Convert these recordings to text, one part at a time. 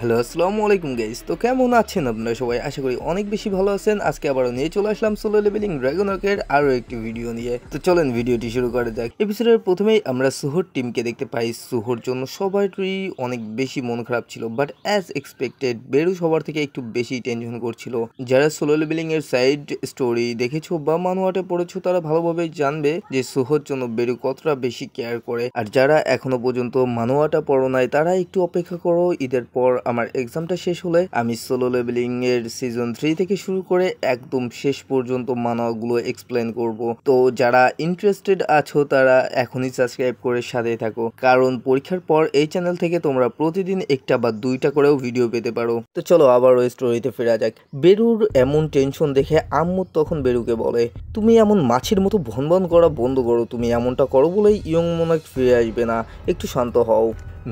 Hello আসসালামু আলাইকুম guys. তো কেমন আছেন আপনারা সবাই? আশা করি অনেক বেশি ভালো আছেন। আজকে আবারও নিয়ে চলে আসলাম সোলো লেভেলিং ড্রাগনকের আরও একটি ভিডিও নিয়ে। তো চলেন ভিডিওটি শুরু করা যাক। এপিসোডের প্রথমেই আমরা সুহোর টিমকে দেখতে পাই। সুহোর জন্য সবারই অনেক বেশি মন খারাপ ছিল, বাট অ্যাজ এক্সপেক্টেড বেরু সবার থেকে একটু বেশি টেনশন করছিল। যারা সোলো লেভেলিং এর সাইড স্টোরি দেখেছো বা মানুয়াটে পড়েছো তারা ভালোভাবে জানবে যে সুহোর জন্য বেরু কতটা বেশি কেয়ার করে। আর যারা এখনো পর্যন্ত মানুয়াটা পড়ো নাই তারা একটু অপেক্ষা করো। ঈদের পর আমার এক্সামটা শেষ হলে আমি সোলো লেভেলিং এর সিজন 3 থেকে শুরু করে একদম শেষ পর্যন্ত মানাগুলো এক্সপ্লেন করব। তো যারা ইন্টারেস্টেড আছো তারা এখনই সাবস্ক্রাইব করে সাথে থাকো, কারণ পরীক্ষার পর এই চ্যানেল থেকে তোমরা প্রতিদিন একটা বা দুইটা করেও ভিডিও পেতে পারো। তো চলো আবার ওই স্টোরিতে ফেরা যাক। বেরুর এমন টেনশন দেখে আম্মু তখন বেরুকে বলে, তুমি এমন মাছের মতো ভনভন করা বন্ধ করো, তুমি এমনটা করো বলেই ইয়ং মোনাক ফিরে আসবে না, একটু শান্ত হও।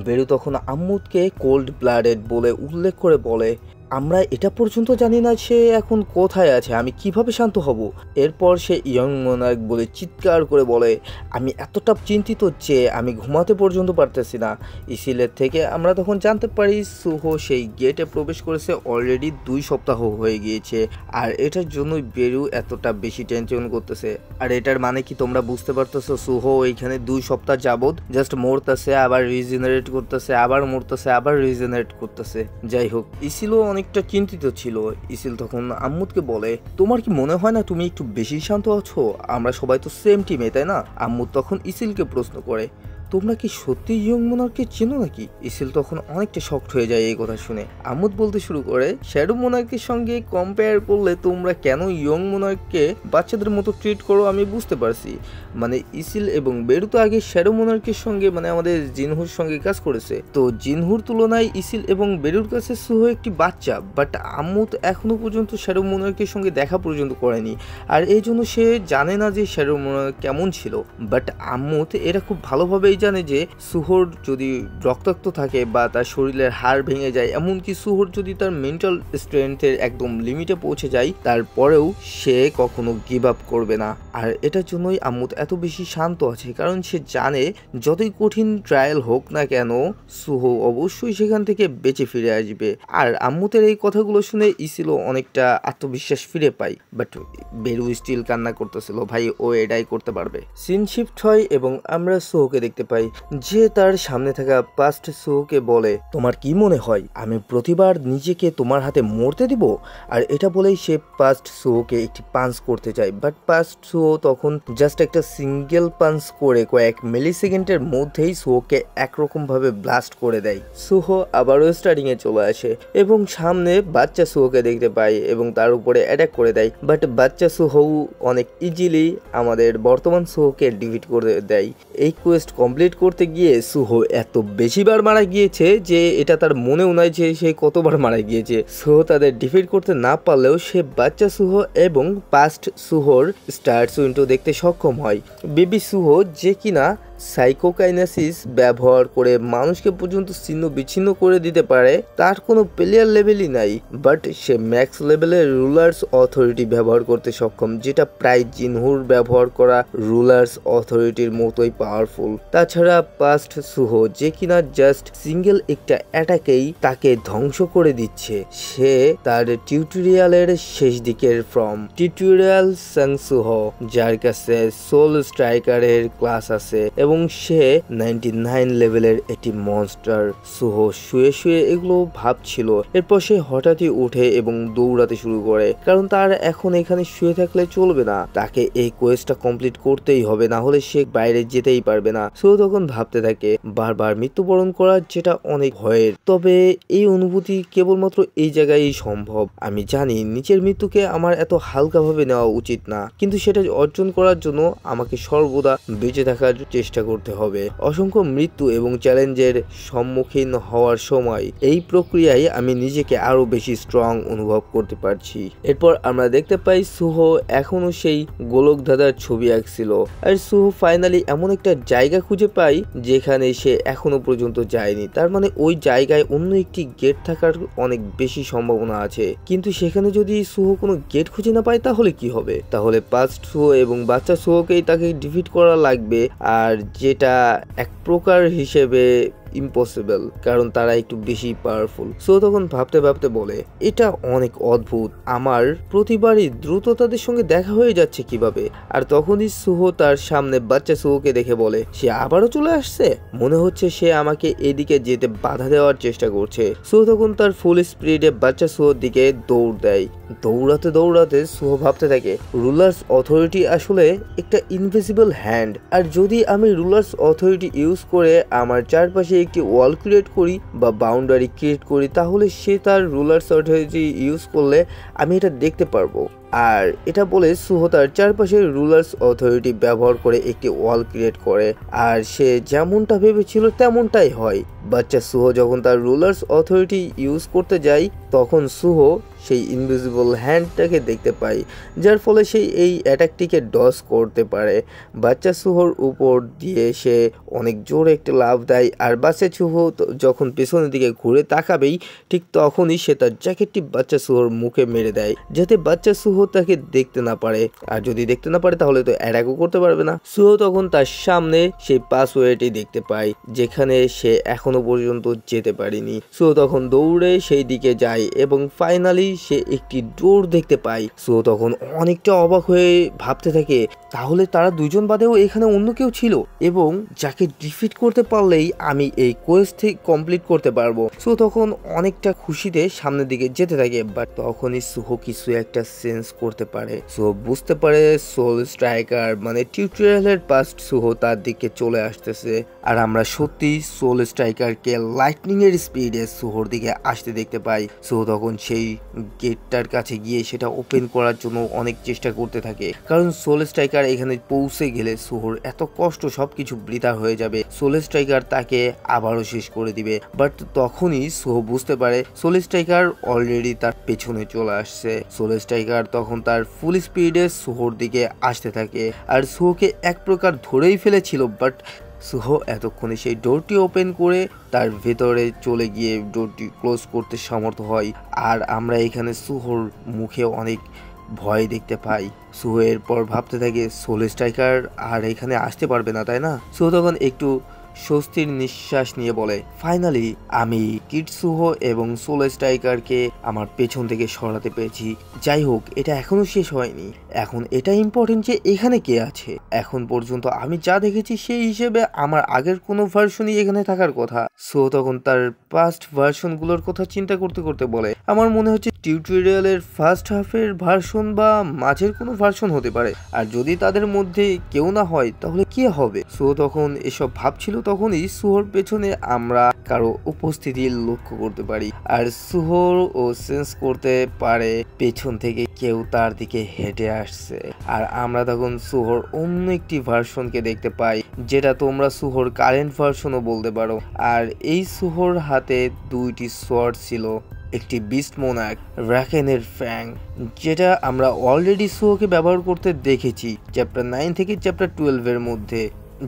বেরু তখন আম্মুকে কোল্ড ব্লাডেড বলে উল্লেখ করে বলে, আমরা এটা পর্যন্ত জানি না সে এখন কোথায় আছে, আমি কিভাবে শান্ত হব। এরপর সে ইয়ং মোনার্ক বলে চিৎকার করে বলে, আমি এতটা চিন্তিত যে আমি ঘুমাতে পর্যন্ত পারতেছি না। ইসিলের থেকে আমরা তখন জানতে পারি সুহো সেই গেটে প্রবেশ করেছে অলরেডি 2 সপ্তাহ হয়ে গিয়েছে। আর এটার জন্যই বেরু এতটা বেশি টেনশন করতেছে। আর এটার মানে কি তোমরা বুঝতে পারতেছো? সুহো ওইখানে 2 সপ্তাহ যাবত জাস্ট মরতেছে, আবার রিজেনারেট করতেছে, আবার মরতেছে, আবার রিজেনারেট করতেছে। যাই হোক, ইসিলও অনেকটা চিন্তিত ছিল। ইসিল তখন আম্মুদকে বলে, তোমার কি মনে হয় না তুমি একটু বেশি শান্ত আছো? আমরা সবাই তো সেম টিমে, তাই না? আম্মুদ তখন ইসিলকে প্রশ্ন করে, তোমরা কি সত্যি ইয়ং মোনার্ককে চেনো নাকি? ইসিল তখন অনেকটা শকড হয়ে যায় এই কথা শুনে। আম্মুদ বলতে শুরু করে, শ্যাডো মোনার্কের সঙ্গে কম্পেয়ার করলে তোমরা কেন ইয়ং মোনার্ককে বাচ্চাদের মতো ট্রিট করো আমি বুঝতে পারছি। মানে ইসিল এবং বেরু তো আগে শ্যাডো মোনার্কের সঙ্গে মানে আমাদের জিনহুর সঙ্গে কাজ করেছে, তো জিনহুর তুলনায় ইসিল এবং বেরুর কাছে সুহো একটি বাচ্চা। বাট আম্মুদ এখনো পর্যন্ত শ্যাডো মোনার্কের সঙ্গে দেখা পর্যন্ত করেনি, আর এই জন্য সে জানে না যে শ্যাডো মোনার্ক কেমন ছিল। বাট আম্মুদ এরা খুব ভালোভাবে জানে যে সুহোর যদি রক্তাক্ত থাকে বা তার শরীরের হাড় ভেঙে যায়, এমনকি সুহোর যদি তার মেন্টাল স্ট্রেংথের একদম লিমিটে পৌঁছে যায়, তারপরেও সে কখনো গিভ আপ করবে না। আর এটার জন্যই আম্মুদ এত বেশি শান্ত আছে, কারণ সে জানে যতই কঠিন ট্রায়াল হোক না কেন সুহো অবশ্যই সেখান থেকে বেঁচে ফিরে আসবে। আর আম্মুদের এই কথাগুলো শুনে ইসিলও অনেকটা আত্মবিশ্বাস ফিরে পায়। বাট বেরু স্টিল কান্না করতেছিল, ভাই ও এটাই করতে পারবে। সিন শিফট হয় এবং আমরা সুহোকে দেখতে পাই, যে তার সামনে থাকা পাস্ট সুহোকে বলে, তোমার কি মনে হয় আমি প্রতিবার নিজেকে তোমার হাতে মরতে দিব? আর এটা বলেই সে পাস্ট সুহোকে একটি পাঞ্চ করতে চায়। বাট পাস্ট সুহো তখন জাস্ট একটা সিঙ্গেল পাঞ্চ করে কয়েক মিলি সেকেন্ডের মধ্যেই সুহোকে একরকম ভাবে ব্লাস্ট করে দেয়। সুহো আবারও স্টার্টিং এ চলে আসে এবং সামনে বাচ্চা সুহোকে দেখতে পাই এবং তার উপরে অ্যাটাক করে দেয়। বাট বাচ্চা সুহো অনেক ইজিলি আমাদের বর্তমান সুহোকে ডিফিট করে দেয়। এই কোয়েস্ট কমপ্লিট করতে গিয়ে সুহো এত বেশিবার মারা গিয়েছে যে এটা তার মনেও নাই যে সে কতবার মারা গিয়েছে। সুহো তাদের ডিফিট করতে না পারলেও সে বাচ্চা সুহো এবং পাস্ট সুহোর স্টার্স উইন্ডো দেখতে সক্ষম হয়। বেবি সুহো যে কিনা সাইকোকাইনেসিস ব্যবহার করে মানুষকে পর্যন্ত ছিন্ন বিচ্ছিন্ন করে দিতে পারে, তার কোনো প্লেয়ার লেভেলই নাই। বাট সে ম্যাক্স লেভেলের রুলার্স অথরিটি ব্যবহার করতে সক্ষম, যেটা প্রায় জিনহুর ব্যবহার করা রুলার্স অথরিটির মতোই পাওয়ারফুল। তাছাড়া পাস্ট সুহো যে কিনা জাস্ট সিঙ্গেল একটা অ্যাটাকেই তাকে ধ্বংস করে দিচ্ছে। সে তার টিউটোরিয়ালের শেষ দিকের ফর্ম টিউটোরিয়াল সাংসুহো, যার কাছে সোল স্ট্রাইকারের ক্লাস আছে এবং সে 99 লেভেলের একটি মনস্টার। সুহো শুয়ে শুয়ে এগুলো ভাবছিল। এরপর সে হঠাৎই উঠে এবং দৌড়াতে শুরু করে, কারণ তার এখন এখানে শুয়ে থাকলে চলবে না, তাকে এই কোয়েস্টটা কমপ্লিট করতেই হবে, না হলে সে বাইরে যেতেই পারবে না। সুহো তখন ভাবতে থাকে বারবার মৃত্যুবরণ করা যেটা অনেক ভয়ের, তবে এই অনুভূতি কেবলমাত্র এই জায়গায় সম্ভব। আমি জানি নিজের মৃত্যুকে আমার এত হালকাভাবে নেওয়া উচিত না, কিন্তু সেটা অর্জন করার জন্য আমাকে সর্বদা বেঁচে থাকার চেষ্টা করতে হবে। অসংখ্য মৃত্যু এবং চ্যালেঞ্জের সম্মুখীন হওয়ার সময় এই প্রক্রিয়ায় আমি নিজেকে আরো বেশি স্ট্রং অনুভব করতে পারছি। এরপর আমরা দেখতে পাই সুহো এখনো সেই গোলক ধাঁধার ছবি আঁকছিল। আর সুহো ফাইনালি এমন একটা জায়গা খুঁজে পাই যেখানে সে এখনো পর্যন্ত যায়নি। তার মানে ওই জায়গায় অন্য একটি গেট থাকার অনেক বেশি সম্ভাবনা আছে। কিন্তু সেখানে যদি সুহো কোনো গেট খুঁজে না পায় তাহলে কি হবে? তাহলে পাস্ট সুহো এবং বাচ্চা সুহোকেই তাকে ডিফিট করা লাগবে। আর যেটা এক প্রকার হিসেবে ইম্পসিবল, কারণ তারা একটু বেশি পাওয়ারফুল। সুহো তখন ভাবতে ভাবতে বলে, এটা অনেক অদ্ভুত, আমার প্রতিবারই দ্রুত তাদের সঙ্গে দেখা হয়ে যাচ্ছে কিভাবে। আর তখনই সুহো তার সামনে বাচ্চা সুহোকে দেখে বলে, সে আবারও চলে আসছে, মনে হচ্ছে সে আমাকে এদিকে যেতে বাধা দেওয়ার চেষ্টা করছে। সুহো তখন তার ফুল স্পিডে বাচ্চা সুহোর দিকে দৌড় দেয়। দৌড়াতে দৌড়াতে সুহো ভাবতে থাকে, রুলার্স অথরিটি আসলে একটা ইনভিজিবল হ্যান্ড, আর যদি আমি রুলার্স অথরিটি ইউজ করে আমার চারপাশে একটি ওয়াল ক্রিয়েট করি বা বাউন্ডারি ক্রিয়েট করি, তাহলে সে তার রুলার্স অথরিটি ইউজ করলে আমি এটা দেখতে পারবো। আর এটা বলে সুহো তার চারপাশে রুলার্স অথরিটি ব্যবহার করে একটি ওয়াল ক্রিয়েট করে, আর সে যেমনটা ভেবেছিল তেমনটাই হয়। বাচ্চা সুহো যখন তার রুলার্স অথরিটি ইউজ করতে যায়, তখন সুহো সেই ইনভিজিবল হ্যান্ডটাকে দেখতে পায়, যার ফলে সে এই অ্যাটাকটিকে ডজ করতে পারে। বাচ্চা সুহোর উপর দিয়ে সে অনেক জোরে একটা লাফ দেয়, আর বাচ্চা সুহো যখন পেছনের দিকে ঘুরে তাকাবেই, ঠিক তখনই সে তার জ্যাকেটটি বাচ্চা সুহোর মুখে মেরে দেয়, যাতে বাচ্চা সুহো তাকে দেখতে না পারে। আর যদি দেখতে না পারে তাহলে তো অ্যাটাকও করতে পারবে না। সুহো তখন তার সামনে সেই পাসওয়েটি দেখতে পায়, যেখানে সে এখনো পর্যন্ত যেতে পারেনি। সুহো তখন দৌড়ে সেই দিকে যায় এবং ফাইনালি সে একটি ডোর দেখতে পায়। সুহো তখন অনেকটা অবাক হয়ে ভাবতে থাকে, তাহলে তারা দুজন বাদেও এখানে অন্য কেউ ছিল, এবং যাকে ডিফিট করতে পারলেই আমি এই কোয়েস্ট কমপ্লিট করতে পারবো। সুহো তখন অনেকটা খুশিতে সামনের দিকে যেতে থাকে, বাট তখনই সুহো কিছু একটা সেন্স করতে পারে। সুহো বুঝতে পারে সোল স্ট্রাইকার মানে টিউটোরিয়ালের পাস্ট সুহো তার দিকে চলে আসতেছে, আর আমরা সত্যি সোল স্ট্রাইকারকে লাইটনিং এর স্পিডে সুহোর দিকে আসতে দেখতে পাই। সুহো তখন সেই গেটটার কাছে গিয়ে সেটা ওপেন করার জন্য অনেক চেষ্টা করতে থাকে, কারণ সোল স্ট্রাইকার এখানে পৌঁছে গেলে সুহোর এত কষ্ট সবকিছু বৃথা হয়ে যাবে। সোল স্ট্রাইকার তাকে আবারও শেষ করে দিবে, বাট তখনই সুহো বুঝতে পারে সোল স্ট্রাইকার অলরেডি তার পেছনে চলে আসছে। সোল স্ট্রাইকার তখন তার ফুল স্পিডে সুহোর দিকে আসতে থাকে, আর সুহোকে এক প্রকার ধরেই ফেলেছিল, বাট সুহো এতক্ষণে সেই ডোরটি ওপেন করে তার ভেতরে চলে গিয়ে ডোরটি ক্লোজ করতে সমর্থ হয়। আর আমরা এখানে সুহোর মুখে অনেক ভয় দেখতে পাই। সুহো এরপর ভাবতে থাকে সোল স্ট্রাইকার আর এখানে আসতে পারবে না, তাই না? সুহো তখন একটু স্বস্তির নিঃশ্বাস নিয়ে বলে, ফাইনালি আমি কিটসুহো এবং সোল স্ট্রাইকারকে আমার পেছন থেকে সরাতে পেরেছি। যাই হোক, এটা এখনো শেষ হয়নি। এখন এটা ইম্পর্টেন্ট যে এখানে কে আছে। এখন পর্যন্ত আমি যা দেখেছি সেই হিসেবে আমার আগের কোনো ভার্সনই এখানে থাকার কথা। সো তখন তার পাস্ট ভার্সনগুলোর কথা চিন্তা করতে করতে বলে, আমার মনে হচ্ছে টিউটোরিয়ালের ফার্স্ট হাফের ভার্সন বা মাঝের কোনো ভার্সন হতে পারে, আর যদি তাদের মধ্যে কেউ না হয় তাহলে কি হবে। সো তখন এসব ভাবছিল, তখনই সুহোর পেছনে আমরা কারো উপস্থিতি লক্ষ্য করতে পারি, আর সুহোর ও সেন্স করতে পারে পেছন থেকে কেউ তার দিকে হেঁটে আসছে। আর আমরা তখন সুহোর অন্য একটি ভার্সনকে দেখতে পাই, যেটা তোমরা সুহোর কারেন্ট ভার্সনও বলতে পারো। আর এই সুহোর হাতে দুইটি সোয়ার্ড ছিল, একটি বিস্ট মোনার্ক রাকেনের ফ্যাং, যেটা আমরা অলরেডি সুহোকে ব্যবহার করতে দেখেছি চ্যাপ্টার 9 থেকে চ্যাপ্টার 12 এর মধ্যে,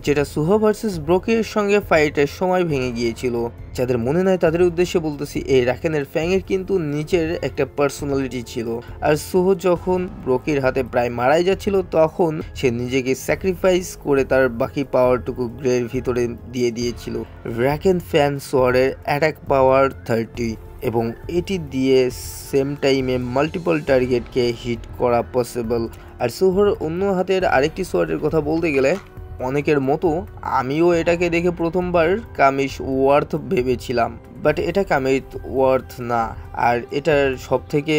যেটা সুহো ভার্সেস ব্রোকের সঙ্গে ফাইটের সময় ভেঙে গিয়েছিল। যাদের মনে নাই তাদের উদ্দেশ্যে বলতেছি, এই রাকেনের ফ্যাংয়ের কিন্তু নিচের একটা পার্সোনালিটি ছিল, আর সুহো যখন ব্রোকের হাতে প্রায় মারাই যাচ্ছিল তখন সে নিজেকে স্যাক্রিফাইস করে তার বাকি পাওয়ারটুকু গ্রের ভিতরে দিয়ে দিয়েছিল। রাকেন ফ্যান সোয়ারের অ্যাটাক পাওয়ার 30, এবং এটি দিয়ে সেম টাইমে মাল্টিপল টার্গেটকে হিট করা পসিবল। আর সুহোর অন্য হাতের আরেকটি সোয়ার্ডের কথা বলতে গেলে, অনেকের মতো আমিও এটাকে দেখে প্রথমবার কামিশ ওয়ার্থ ভেবেছিলাম, বাট এটা কামিশ ওয়ার্থ না। আর এটার সব থেকে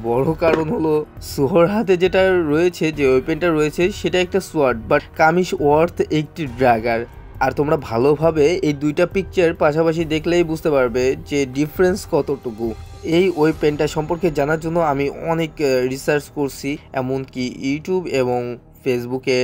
বড় কারণ হলো সুহোর হাতে যেটা রয়েছে, যে ওয়েপেনটা রয়েছে সেটা একটা সোয়ার্ড, বাট কামিশ ওয়ার্থ একটি ড্র্যাগার। আর তোমরা ভালোভাবে এই দুইটা পিকচার পাশাপাশি দেখলেই বুঝতে পারবে যে ডিফারেন্স কতটুকু। এই ওয়েপেনটা সম্পর্কে জানার জন্য আমি অনেক রিসার্চ করছি, এমনকি ইউটিউব এবং ফেসবুকে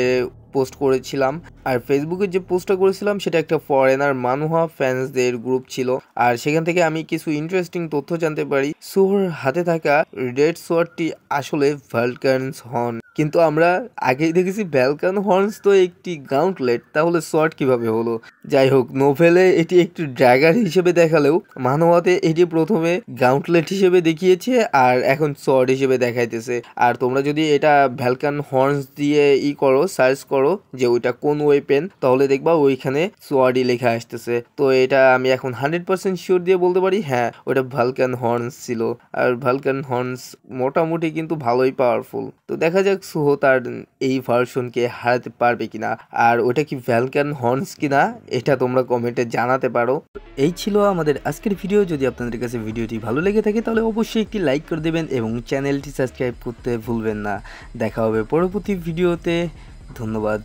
পোস্ট করেছিলাম। আর ফেসবুকে যে পোস্টটা করেছিলাম সেটা একটা ফরেনার মানুহা ফ্যান্সদের গ্রুপ ছিল, আর সেখান থেকে আমি কিছু ইন্টারেস্টিং তথ্য জানতে পারি। সুহোর হাতে থাকা রেড সোয়ার্ডটি আসলে ভালকানস হর্ন, কিন্তু আমরা আগেই দেখেছি ভ্যালকান হর্নস তো একটি গাউন্টলেট, তাহলে সোয়ার্ড কিভাবে হলো? যাই হোক, নোভেলে এটি একটি ড্র্যাগার হিসেবে দেখালেও মানবতে এটি প্রথমে গাউন্টলেট হিসেবে দেখিয়েছে আর এখন সোয়ার্ড হিসেবে দেখাইতেছে। আর তোমরা যদি এটা ভ্যালকান হর্নস দিয়ে করো, সার্চ করো যে ওইটা কোন ওয়েপেন, তাহলে দেখবা ওইখানে সোয়ার্ডই লেখা আসতেছে। তো এটা আমি এখন 100% শিওর দিয়ে বলতে পারি, হ্যাঁ ওটা ভ্যালকান হর্নস ছিল। আর ভ্যালকান হর্নস মোটামুটি কিন্তু ভালোই পাওয়ারফুল। তো দেখা যাক সুহো তার এই ভার্সনকে হারাতে পারবে কিনা, আর ওটা কি ভ্যালকান হর্নস কিনা এটা তোমরা কমেন্টে জানাতে পারো। এই ছিল আমাদের আজকের ভিডিও। যদি আপনাদের কাছে ভিডিওটি ভালো লেগে থাকে তাহলে অবশ্যই একটি লাইক করে দেবেন এবং চ্যানেলটি সাবস্ক্রাইব করতে ভুলবেন না। দেখা হবে পরবর্তী ভিডিওতে। ধন্যবাদ।